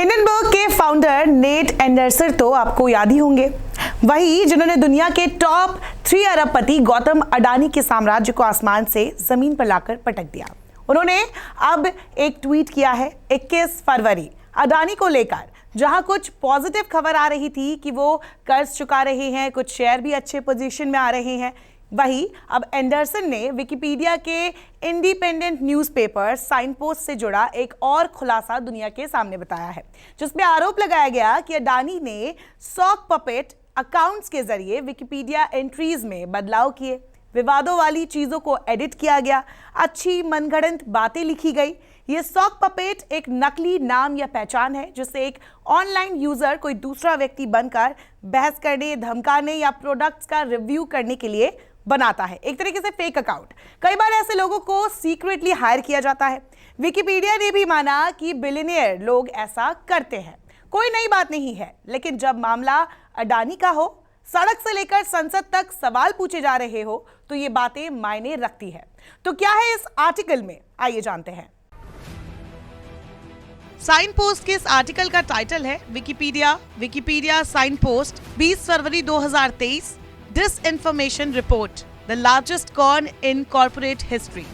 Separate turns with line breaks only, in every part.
Hindenburg के founder net Anderson तो आपको याद ही होंगे, वही जिन्होंने दुनिया के टॉप 3 अरबपति गौतम अडानी के साम्राज्य को आसमान से जमीन पर लाकर पटक दिया। उन्होंने अब एक ट्वीट किया है 21 फरवरी अडानी को लेकर, जहां कुछ पॉजिटिव खबर आ रही थी कि वो कर्ज चुका रहे हैं, कुछ शेयर भी अच्छे पोजीशन में आ रहे हैं। वही अब एंडरसन ने विकिपीडिया के इंडिपेंडेंट न्यूज़पेपर साइन पोस्ट से जुड़ा एक और खुलासा दुनिया के सामने बताया है, जिसमें आरोप लगाया गया कि अडानी ने सॉक पपेट अकाउंट्स के जरिए विकिपीडिया एंट्रीज में बदलाव किए, विवादों वाली चीजों को एडिट किया गया, अच्छी मनगढ़ंत बातें लिखी गई। ये सॉक पपेट एक नकली नाम या पहचान है जिससे एक ऑनलाइन यूजर कोई दूसरा व्यक्ति बनकर बहस करने, धमकाने या प्रोडक्ट्स का रिव्यू करने के लिए बनाता है, एक तरीके से फेक अकाउंट। कई बार ऐसे लोगों को सीक्रेटली हायर किया जाता है। विकिपीडिया ने भी माना कि बिलियनियर लोग ऐसा करते हैं, कोई नई बात नहीं है। लेकिन जब मामला अडानी का हो, सड़क से लेकर संसद तक सवाल पूछे जा रहे हो, तो ये बातें मायने रखती है। तो क्या है इस आर्टिकल में, आइए जानते हैं। साइन पोस्ट के इस आर्टिकल का टाइटल है विकिपीडिया साइन पोस्ट 20 फरवरी 2023 disinformation report, the largest con in corporate history.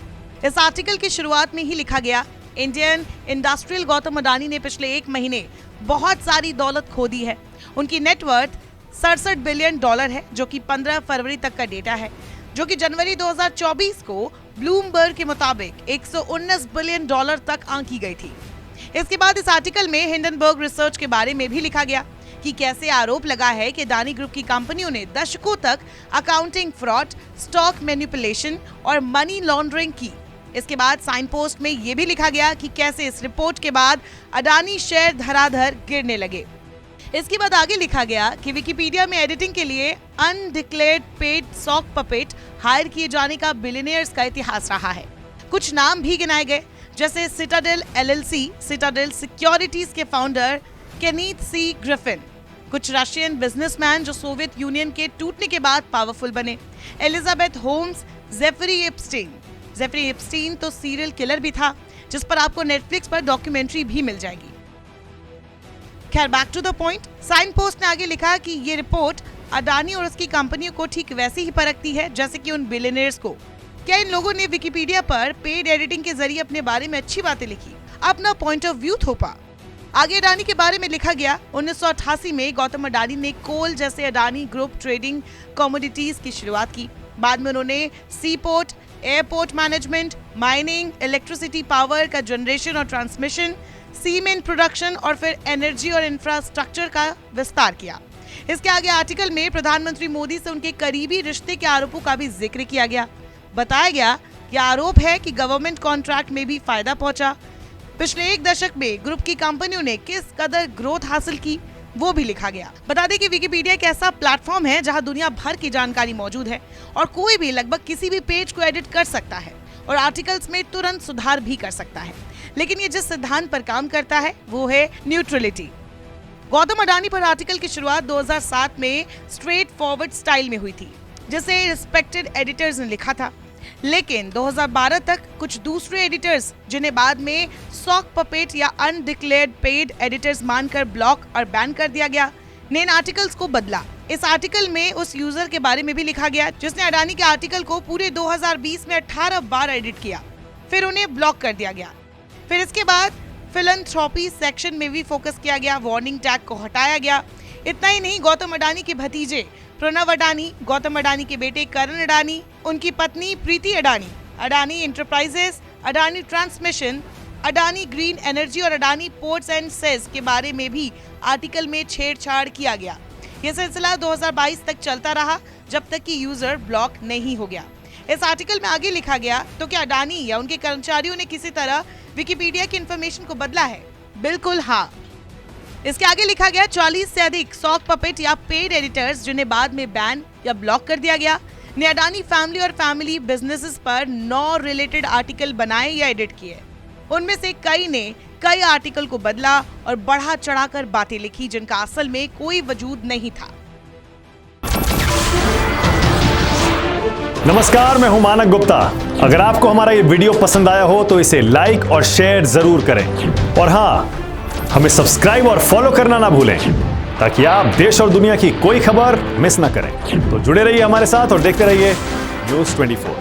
इस आर्टिकल की शुरुआत में ही लिखा गया, इंडियन इंडस्ट्रियल गौतम अडानी ने पिछले 1 महीने बहुत सारी दौलत खो दी है। उनकी नेटवर्थ 67 बिलियन डॉलर है, जो कि 15 फरवरी तक का डेटा है, जो कि जनवरी 2024 को ब्लूमबर्ग के मुताबिक 119 बिलियन डॉलर तक आंकी गई थी। इसके बाद इस आर्टिकल में हिंडनबर्ग रिसर्च के बारे में भी लिखा गया कि कैसे आरोप लगा है कि अडानी ग्रुप की कंपनियों ने दशकों तक अकाउंटिंग फ्रॉड, स्टॉक मैनिपुलेशन और मनी लॉन्ड्रिंग की। इसके बाद साइन पोस्ट में यह भी लिखा गया कि कैसे इस रिपोर्ट के बाद अडानी शेयर धराधर गिरने लगे। इसके बाद आगे लिखा गया कि विकिपीडिया में एडिटिंग के लिए undeclared paid sock puppet hire किए जाने का बिलियनियर्स का इतिहास रहा है। कुछ नाम भी गिनाए गए, जैसे सिटाडेल एलएलसी, सिटाडेल सिक्योरिटीज के फाउंडर केनीथ सी ग्रिफिन, कुछ रशियन बिजनेसमैन जो सोवियत यूनियन के टूटने के बाद पावरफुल बने, एलिजाबेथ होम्स, जेफरी एप्स्टीन तो सीरियल किलर भी था, जिस पर आपको नेटफ्लिक्स पर डॉक्यूमेंट्री भी मिल जाएगी। खैर, back to the point, signpost ने आगे लिखा कि ये रिपोर्ट अडानी और उसकी कंपनियों को ठीक वैसे ही परखती है जैसे कि उन बिलियनियर्स को। क्या इन लोगों ने विकिपीडिया पर पेड एडिटिंग के जरिए अपने बारे में अच्छी बातें लिखी, अपना पॉइंट ऑफ व्यू थोपा। आगे अडानी के बारे में लिखा गया, 1988 में गौतम अडानी ने कोल जैसे अडानी ग्रुप ट्रेडिंग कमोडिटीज की शुरुआत की। बाद में उन्होंने sea port, airport management, mining, electricity power का जनरेशन और ट्रांसमिशन, सीमेंट प्रोडक्शन और फिर एनर्जी और इंफ्रास्ट्रक्चर का विस्तार किया। इसके आगे आर्टिकल में प्रधानमंत्री मोदी से उनके करीबी रिश्ते के आरोपों का भी जिक्र किया गया। बताया गया कि आरोप है कि गवर्नमेंट कॉन्ट्रैक्ट में भी फायदा पहुंचा। पिछले 1 दशक में ग्रुप की कंपनियों ने किस कदर ग्रोथ हासिल की, वो भी लिखा गया। बता दें कि विकिपीडिया एक ऐसा प्लेटफॉर्म है जहां दुनिया भर की जानकारी मौजूद है और कोई भी लगभग किसी भी पेज को एडिट कर सकता है और आर्टिकल्स में तुरंत सुधार भी कर सकता है। लेकिन ये जिस सिद्धांत पर काम करता है वो है न्यूट्रलिटी। गौतम अडानी पर आर्टिकल की शुरुआत 2007 में स्ट्रेट फॉरवर्ड स्टाइल में हुई थी, जिसे रिस्पेक्टेड एडिटर्स ने लिखा था। लेकिन 2012 तक कुछ दूसरे एडिटर्स, जिन्हें बाद में सॉक पपेट या अनडिक्लेयर्ड पेड एडिटर्स मानकर ब्लॉक और बैन कर दिया गया, ने इन आर्टिकल्स को बदला। इस आर्टिकल में उस यूजर के बारे में भी लिखा गया जिसने अडानी के आर्टिकल को पूरे 2020 में 18 बार एडिट किया, फिर उन्हें ब्लॉक कर दिया गया। फिर इसके बाद फिलैंथ्रोपी सेक्शन में भी फोकस किया गया, वार्निंग टैग को हटाया गया। इतना ही नहीं, गौतम अडानी के भतीजे प्रणव अडानी, गौतम अडानी के बेटे करण अडानी, उनकी पत्नी Preeti Adani, Adani enterprises, Adani transmission, Adani green energy और अडानी पोर्ट्स एंड सेज के बारे में भी आर्टिकल में छेड़छाड़ किया गया। यह सिलसिला 2022 तक चलता रहा, जब तक कि यूजर ब्लॉक नहीं हो गया। इस आर्टिकल में आगे लिखा गया, तो क्या अडानी या उनके कर्मचारियों ने किसी तरह विकिपीडिया की इंफॉर्मेशन को बदला है? बिल्कुल हाँ। इसके आगे लिखा गया, 40 से अधिक सॉक पपेट या पेड एडिटर्स, जिन्हें बाद में बैन या ब्लॉक कर दिया गया, ने अडानी फैमिली और फैमिली बिजनेसेस पर 9 रिलेटेड आर्टिकल बनाए या एडिट किए। उनमें से कई ने कई आर्टिकल को बदला और बढ़ा चढ़ाकर बातें लिखी जिनका असल में कोई वजूद नहीं था।
नमस्कार, मैं हूं मानक गुप्ता। अगर आपको हमारा ये वीडियो पसंद आया हो तो इसे लाइक और शेयर जरूर करें और हाँ, हमें सब्सक्राइब और फॉलो करना ना भूलें ताकि आप देश और दुनिया की कोई खबर मिस ना करें। तो जुड़े रहिए हमारे साथ और देखते रहिए न्यूज़ 24।